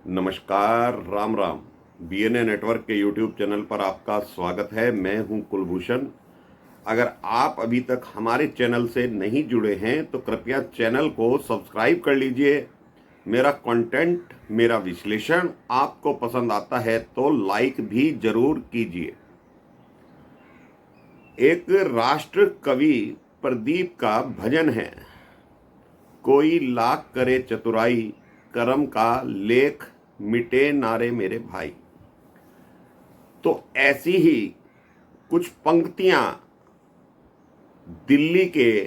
नमस्कार, Ram Ram. BNA network के YouTube channel पर आपका स्वागत है। मैं हूं कुलभूषण। अगर आप अभी तक हमारे चैनल से नहीं जुड़े हैं तो कृपया चैनल को सब्सक्राइब कर लीजिए। मेरा कंटेंट, मेरा विश्लेषण आपको पसंद आता है तो लाइक भी जरूर कीजिए। एक राष्ट्र कवि प्रदीप का भजन है, कोई लाख करे चतुराई, कर्म का लेख मिटे नारे मेरे भाई। तो ऐसी ही कुछ पंक्तियां दिल्ली के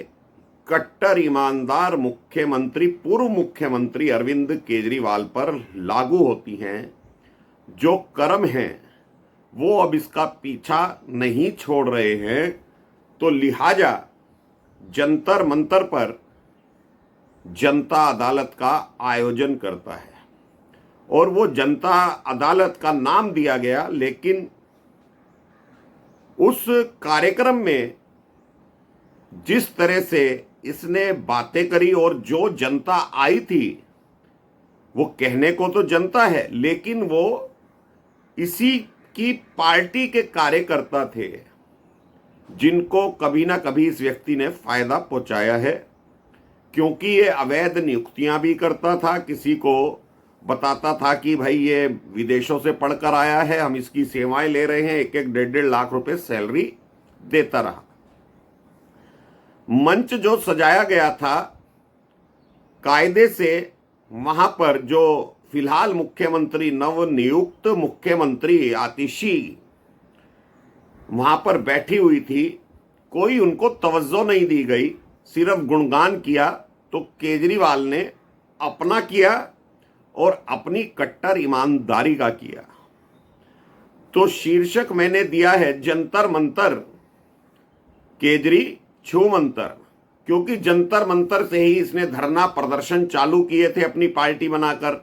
कट्टर ईमानदार मुख्यमंत्री, पूर्व मुख्यमंत्री अरविंद केजरीवाल पर लागू होती हैं। जो कर्म हैं वो अब इसका पीछा नहीं छोड़ रहे हैं, तो लिहाजा जंतर मंतर पर जनता अदालत का आयोजन करता है। और वो जनता अदालत का नाम दिया गया, लेकिन उस कार्यक्रम में जिस तरह से इसने बातें करी और जो जनता आई थी, वो कहने को तो जनता है लेकिन वो इसी की पार्टी के कार्यकर्ता थे, जिनको कभी ना कभी इस व्यक्ति ने फायदा पहुंचाया है। क्योंकि ये अवैध नियुक्तियां भी करता था, किसी को बताता था कि भाई ये विदेशों से पढ़कर आया है, हम इसकी सेवाएं ले रहे हैं, 1-1 1.5 लाख रुपए सैलरी देता रहा। मंच जो सजाया गया था, कायदे से वहां पर जो फिलहाल मुख्यमंत्री, नवनियुक्त मुख्यमंत्री आतिशी वहां पर बैठी हुई थी, कोई उनको तवज्जो नहीं दी गई, सिर्फ गुणगान किया। तो केजरीवाल ने अपना किया और अपनी कट्टर ईमानदारी का किया। तो शीर्षक मैंने दिया है जंतर मंतर केजरी छू मंतर, क्योंकि जंतर मंतर से ही इसने धरना प्रदर्शन चालू किए थे अपनी पार्टी बनाकर।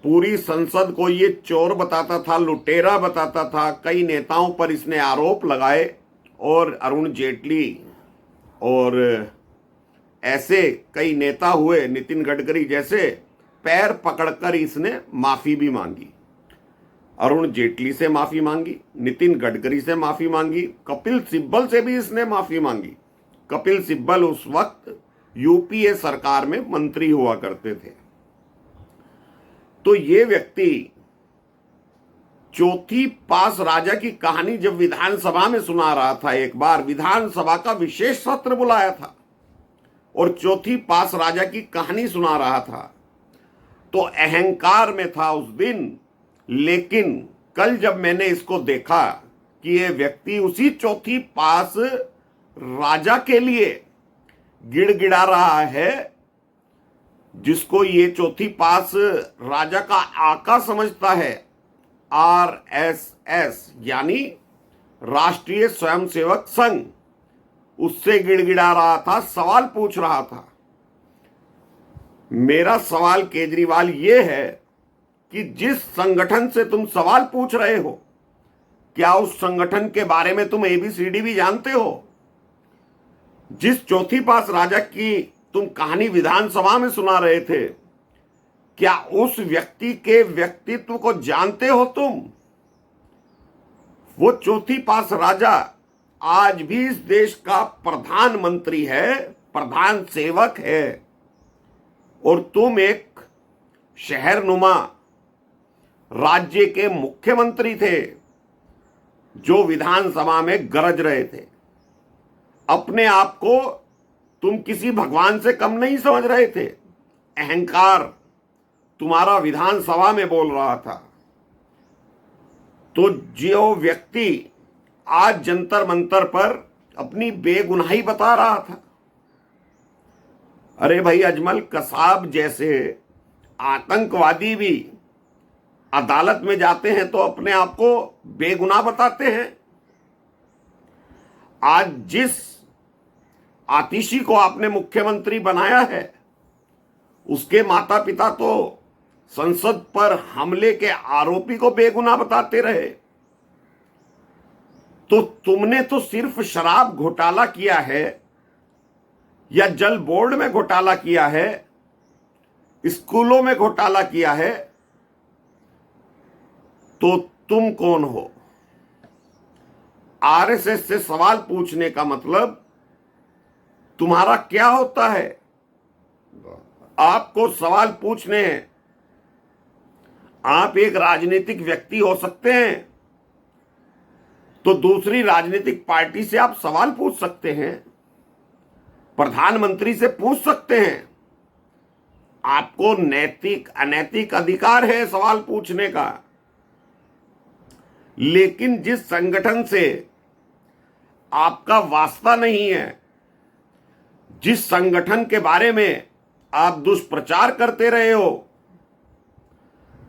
पूरी संसद को ये चोर बताता था, लुटेरा बताता था। कई नेताओं पर इसने आरोप लगाए और अरुण जेटली और ऐसे कई नेता हुए, नितिन गडकरी जैसे, पैर पकड़कर इसने माफी भी मांगी। अरुण जेटली से माफी मांगी, नितिन गडकरी से माफी मांगी, कपिल सिब्बल से भी इसने माफी मांगी। कपिल सिब्बल उस वक्त यूपीए सरकार में मंत्री हुआ करते थे। तो ये व्यक्ति चौथी पास राजा की कहानी जब विधानसभा में सुना रहा था, एक बार विधानसभा का विशेष सत्र बुलाया था और चौथी पास राजा की कहानी सुना रहा था, तो अहंकार में था उस दिन। लेकिन कल जब मैंने इसको देखा कि ये व्यक्ति उसी चौथी पास राजा के लिए गिड़गिड़ा रहा है, जिसको ये चौथी पास राजा का आका समझता है, आरएसएस यानी राष्ट्रीय स्वयंसेवक संघ, उससे गिड़गिड़ा रहा था, सवाल पूछ रहा था। मेरा सवाल केजरीवाल ये है कि जिस संगठन से तुम सवाल पूछ रहे हो, क्या उस संगठन के बारे में तुम एबीसीडी भी जानते हो? जिस चौथी पास राजा की तुम कहानी विधानसभा में सुना रहे थे, क्या उस व्यक्ति के व्यक्तित्व को जानते हो तुम? वो चौथी पास राजा आज भी इस देश का प्रधानमंत्री है, प्रधान सेवक है, और तुम एक शहरनुमा राज्य के मुख्यमंत्री थे जो विधानसभा में गरज रहे थे। अपने आप को तुम किसी भगवान से कम नहीं समझ रहे थे। अहंकार तुम्हारा विधानसभा में बोल रहा था। तो जो व्यक्ति आज जंतर मंतर पर अपनी बेगुनाही बता रहा था, अरे भाई, अजमल कसाब जैसे आतंकवादी भी अदालत में जाते हैं तो अपने आप को बेगुनाह बताते हैं। आज जिस आतिशी को आपने मुख्यमंत्री बनाया है, उसके माता पिता तो संसद पर हमले के आरोपी को बेगुनाह बताते रहे। तो तुमने तो सिर्फ शराब घोटाला किया है या जल बोर्ड में घोटाला किया है, स्कूलों में घोटाला किया है, तो तुम कौन हो? आरएसएस से सवाल पूछने का मतलब तुम्हारा क्या होता है? आपको सवाल पूछने हैं। आप एक राजनीतिक व्यक्ति हो सकते हैं, तो दूसरी राजनीतिक पार्टी से आप सवाल पूछ सकते हैं, प्रधानमंत्री से पूछ सकते हैं। आपको नैतिक अनैतिक अधिकार है सवाल पूछने का। लेकिन जिस संगठन से आपका वास्ता नहीं है, जिस संगठन के बारे में आप दुष्प्रचार करते रहे हो,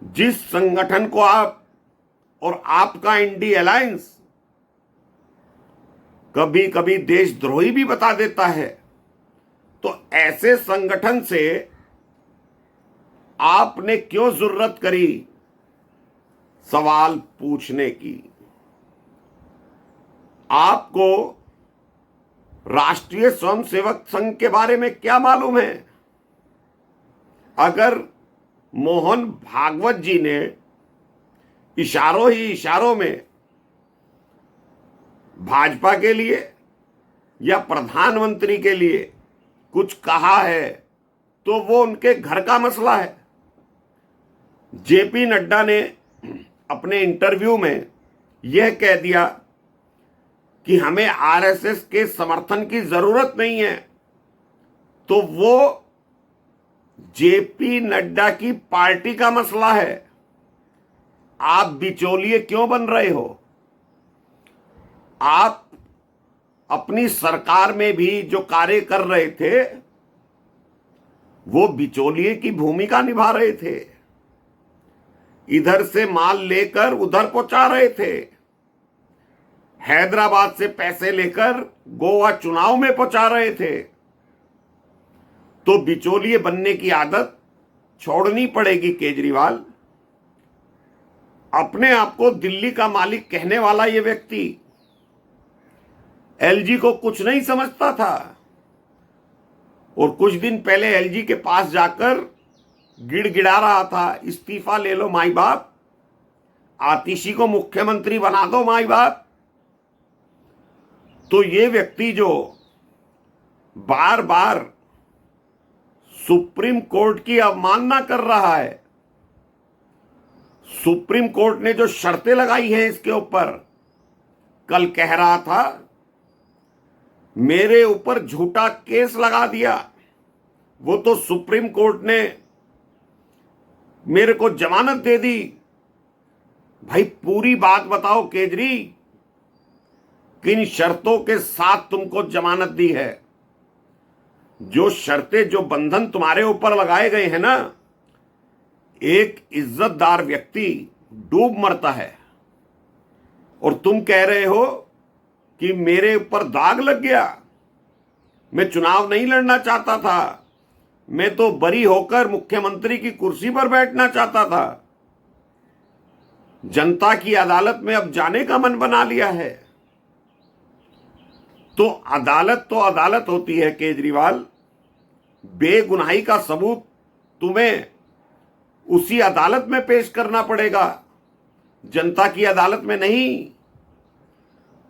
जिस संगठन को आप और आपका इंडी अलायंस कभी कभी देशद्रोही भी बता देता है, तो ऐसे संगठन से आपने क्यों जरूरत करी सवाल पूछने की? आपको राष्ट्रीय स्वयंसेवक संघ के बारे में क्या मालूम है? अगर मोहन भागवत जी ने इशारों ही इशारों में भाजपा के लिए या प्रधानमंत्री के लिए कुछ कहा है, तो वो उनके घर का मसला है। जेपी नड्डा ने अपने इंटरव्यू में यह कह दिया कि हमें आरएसएस के समर्थन की जरूरत नहीं है, तो वो जेपी नड्डा की पार्टी का मसला है। आप बिचौलिए क्यों बन रहे हो? आप अपनी सरकार में भी जो कार्य कर रहे थे, वो बिचौलिए की भूमिका निभा रहे थे। इधर से माल लेकर उधर पहुंचा रहे थे, हैदराबाद से पैसे लेकर गोवा चुनाव में पहुंचा रहे थे। तो बिचौलिए बनने की आदत छोड़नी पड़ेगी केजरीवाल। अपने आप को दिल्ली का मालिक कहने वाला ये व्यक्ति एलजी को कुछ नहीं समझता था, और कुछ दिन पहले एलजी के पास जाकर गिड़गिड़ा रहा था, इस्तीफा ले लो माई बाप, आतिशी को मुख्यमंत्री बना दो माई बाप। तो ये व्यक्ति जो बार बार सुप्रीम कोर्ट की अवमानना कर रहा है, सुप्रीम कोर्ट ने जो शर्तें लगाई हैं इसके ऊपर, कल कह रहा था मेरे ऊपर झूठा केस लगा दिया, वो तो सुप्रीम कोर्ट ने मेरे को जमानत दे दी। भाई पूरी बात बताओ केजरी, किन शर्तों के साथ तुमको जमानत दी है? जो शर्तें, जो बंधन तुम्हारे ऊपर लगाए गए हैं ना, एक इज्जतदार व्यक्ति डूब मरता है, और तुम कह रहे हो कि मेरे ऊपर दाग लग गया, मैं चुनाव नहीं लड़ना चाहता था, मैं तो बरी होकर मुख्यमंत्री की कुर्सी पर बैठना चाहता था। जनता की अदालत में अब जाने का मन बना लिया है। तो अदालत होती है केजरीवाल। बेगुनाही का सबूत तुम्हें उसी अदालत में पेश करना पड़ेगा, जनता की अदालत में नहीं।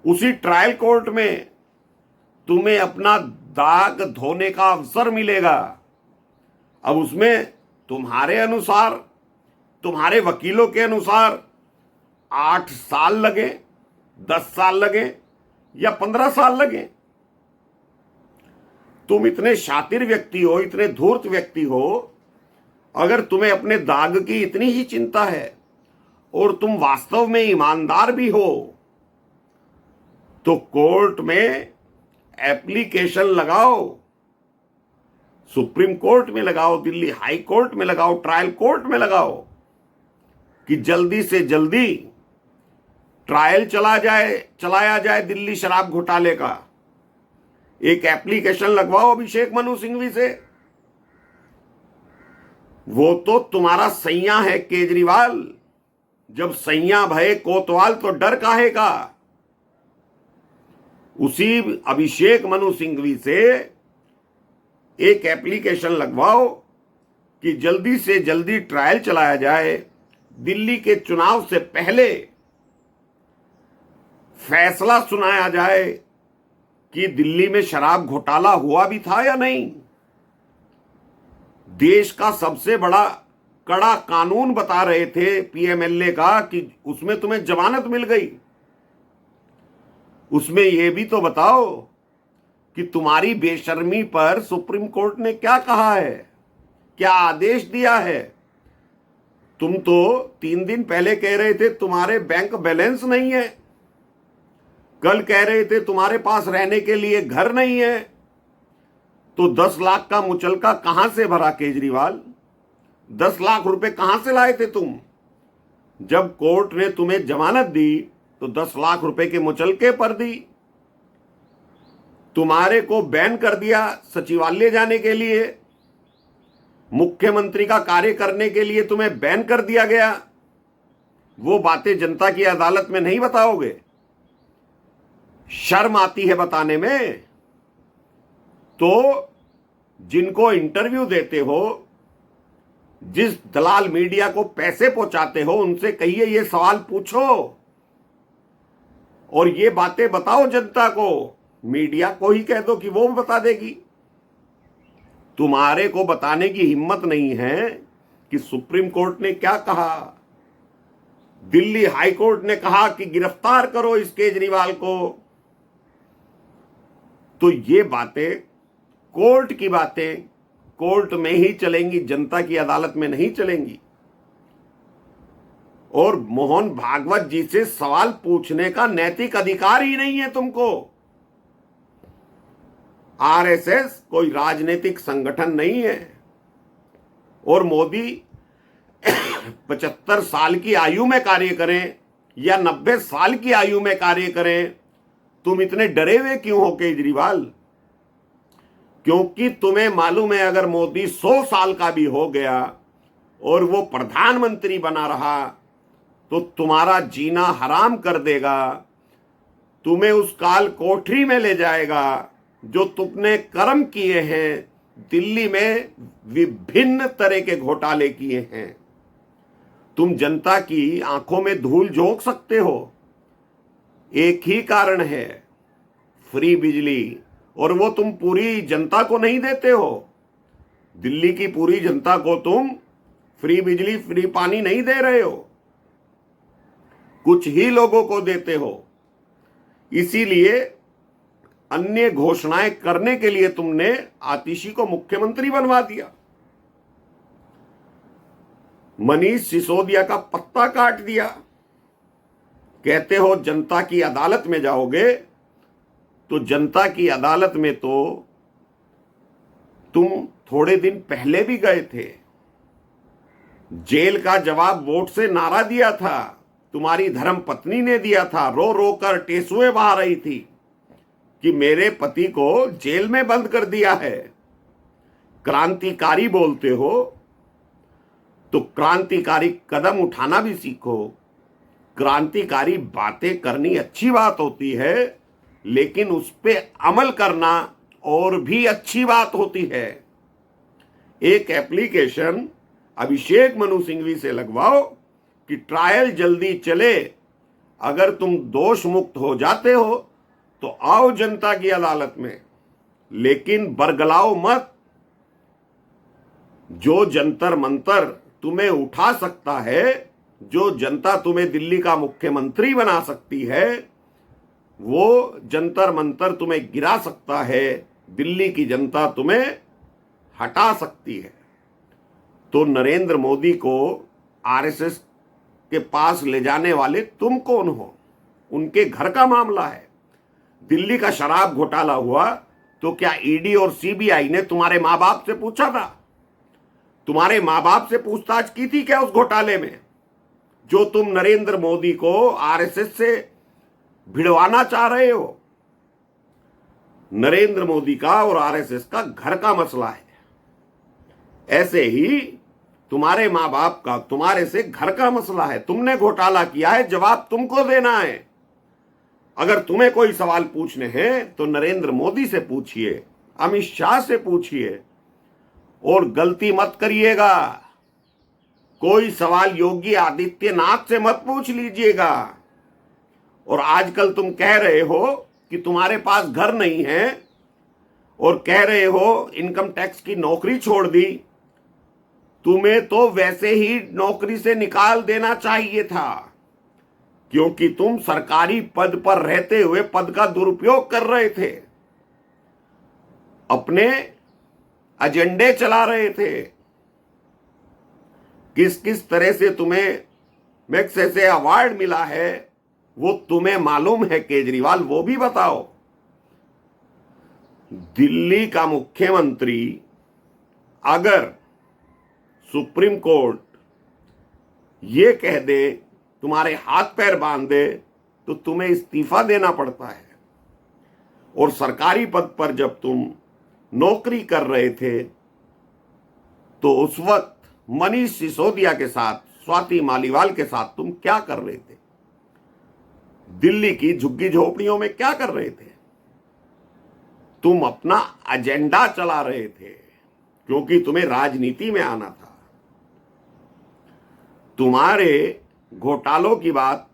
उसी ट्रायल कोर्ट में तुम्हें अपना दाग धोने का अवसर मिलेगा। अब उसमें तुम्हारे अनुसार, तुम्हारे वकीलों के अनुसार 8 साल लगे, 10 साल लगे या 15 साल लगे। तुम इतने शातिर व्यक्ति हो, इतने धूर्त व्यक्ति हो, अगर तुम्हें अपने दाग की इतनी ही चिंता है और तुम वास्तव में ईमानदार भी हो, तो कोर्ट में एप्लीकेशन लगाओ, सुप्रीम कोर्ट में लगाओ, दिल्ली हाई कोर्ट में लगाओ, ट्रायल कोर्ट में लगाओ, कि जल्दी से जल्दी ट्रायल चलाया जाए दिल्ली शराब घोटाले का। एक एप्लीकेशन लगवाओ अभिषेक मनु सिंघवी से। वो तो तुम्हारा सैया है केजरीवाल। जब सैया भये कोतवाल तो डर काहे का। उसी अभिषेक मनु सिंघवी से एक एप्लीकेशन लगवाओ कि जल्दी से जल्दी ट्रायल चलाया जाए, दिल्ली के चुनाव से पहले फैसला सुनाया जाए कि दिल्ली में शराब घोटाला हुआ भी था या नहीं। देश का सबसे बड़ा कड़ा कानून बता रहे थे पीएमएलए का कि उसमें तुम्हें जमानत मिल गई। उसमें यह भी तो बताओ कि तुम्हारी बेशर्मी पर सुप्रीम कोर्ट ने क्या कहा है, क्या आदेश दिया है। तुम तो 3 दिन पहले कह रहे थे तुम्हारे बैंक बैलेंस नहीं है, कल कह रहे थे तुम्हारे पास रहने के लिए घर नहीं है। तो 10 लाख का मुचलका कहां से भरा केजरीवाल? 10 लाख रुपए कहां से लाए थे तुम? जब कोर्ट ने तुम्हें जमानत दी तो 10 लाख रुपए के मुचलके पर दी। तुम्हारे को बैन कर दिया सचिवालय जाने के लिए, मुख्यमंत्री का कार्य करने के लिए तुम्हें बैन कर दिया गया। वो बातें जनता की अदालत में नहीं बताओगे? शर्म आती है बताने में? तो जिनको इंटरव्यू देते हो, जिस दलाल मीडिया को पैसे पहुंचाते हो, उनसे कहिए ये सवाल पूछो और ये बातें बताओ जनता को। मीडिया को ही कह दो कि वो बता देगी। तुम्हारे को बताने की हिम्मत नहीं है कि सुप्रीम कोर्ट ने क्या कहा, दिल्ली हाई कोर्ट ने कहा कि गिरफ्तार करो इस केजरीवाल को। तो ये बातें, कोर्ट की बातें कोर्ट में ही चलेंगी, जनता की अदालत में नहीं चलेंगी। और मोहन भागवत जी से सवाल पूछने का नैतिक अधिकार ही नहीं है तुमको। आरएसएस कोई राजनीतिक संगठन नहीं है। और मोदी 75 साल की आयु में कार्य करें या 90 साल की आयु में कार्य करें, तुम इतने डरे हुए क्यों हो केजरीवाल? क्योंकि तुम्हें मालूम है अगर मोदी 100 साल का भी हो गया और वो प्रधानमंत्री बना रहा तो तुम्हारा जीना हराम कर देगा, तुम्हें उस काल कोठरी में ले जाएगा जो तुमने कर्म किए हैं, दिल्ली में विभिन्न तरह के घोटाले किए हैं। तुम जनता की आंखों में धूल झोंक सकते हो। एक ही कारण है, फ्री बिजली, और वो तुम पूरी जनता को नहीं देते हो। दिल्ली की पूरी जनता को तुम फ्री बिजली, फ्री पानी नहीं दे रहे हो, कुछ ही लोगों को देते हो। इसीलिए अन्य घोषणाएं करने के लिए तुमने आतिशी को मुख्यमंत्री बनवा दिया। मनीष सिसोदिया का पत्ता काट दिया। कहते हो जनता की अदालत में जाओगे, तो जनता की अदालत में तो तुम थोड़े दिन पहले भी गए थे। जेल का जवाब वोट से नारा दिया था, तुम्हारी धर्म पत्नी ने दिया था। रो रो कर टेसुए बहा रही थी कि मेरे पति को जेल में बंद कर दिया है। क्रांतिकारी बोलते हो तो क्रांतिकारी कदम उठाना भी सीखो। क्रांतिकारी बातें करनी अच्छी बात होती है, लेकिन उस पे अमल करना और भी अच्छी बात होती है। एक एप्लीकेशन अभिषेक मनु सिंघवी से लगवाओ कि ट्रायल जल्दी चले। अगर तुम दोष मुक्त हो जाते हो तो आओ जनता की अदालत में, लेकिन बरगलाओ मत। जो जंतर मंतर तुम्हें उठा सकता है, जो जनता तुम्हें दिल्ली का मुख्यमंत्री बना सकती है, वो जंतर मंतर तुम्हें गिरा सकता है, दिल्ली की जनता तुम्हें हटा सकती है। तो नरेंद्र मोदी को आरएसएस के पास ले जाने वाले तुम कौन हो? उनके घर का मामला है। दिल्ली का शराब घोटाला हुआ तो क्या ईडी और सीबीआई ने तुम्हारे मां बाप से पूछा था? तुम्हारे मां बाप से पूछताछ की थी क्या उस घोटाले में, जो तुम नरेंद्र मोदी को आरएसएस से भिड़वाना चाह रहे हो? नरेंद्र मोदी का और आरएसएस का घर का मसला है। ऐसे ही तुम्हारे मां बाप का तुम्हारे से घर का मसला है। तुमने घोटाला किया है, जवाब तुमको देना है। अगर तुम्हें कोई सवाल पूछने हैं तो नरेंद्र मोदी से पूछिए, अमित शाह से पूछिए, और गलती मत करिएगा। कोई सवाल योगी आदित्यनाथ से मत पूछ लीजिएगा। और आजकल तुम कह रहे हो कि तुम्हारे पास घर नहीं है और कह रहे हो इनकम टैक्स की नौकरी छोड़ दी। तुम्हें तो वैसे ही नौकरी से निकाल देना चाहिए था, क्योंकि तुम सरकारी पद पर रहते हुए पद का दुरुपयोग कर रहे थे, अपने एजेंडे चला रहे थे। किस किस तरह से तुम्हें मैग्सेसे अवार्ड मिला है वो तुम्हें मालूम है केजरीवाल, वो भी बताओ। दिल्ली का मुख्यमंत्री अगर सुप्रीम कोर्ट ये कह दे, तुम्हारे हाथ पैर बांध दे, तो तुम्हें इस्तीफा देना पड़ता है। और सरकारी पद पर जब तुम नौकरी कर रहे थे तो उस वक्त मनीष सिसोदिया के साथ, स्वाति मालीवाल के साथ तुम क्या कर रहे थे? दिल्ली की झुग्गी झोपड़ियों में क्या कर रहे थे? तुम अपना एजेंडा चला रहे थे, क्योंकि तुम्हें राजनीति में आना था। तुम्हारे घोटालों की बात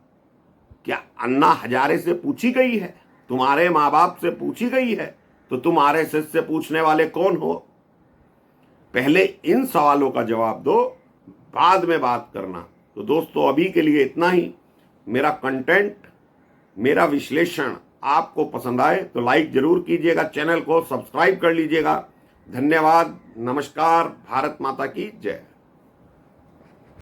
क्या अन्ना हजारे से पूछी गई है? तुम्हारे माँ बाप से पूछी गई है? तो तुम आरएसएस से पूछने वाले कौन हो? पहले इन सवालों का जवाब दो, बाद में बात करना। तो दोस्तों, अभी के लिए इतना ही। मेरा कंटेंट, मेरा विश्लेषण आपको पसंद आए तो लाइक जरूर कीजिएगा, चैनल को सब्सक्राइब कर लीजिएगा। धन्यवाद, नमस्कार, भारत माता की जय।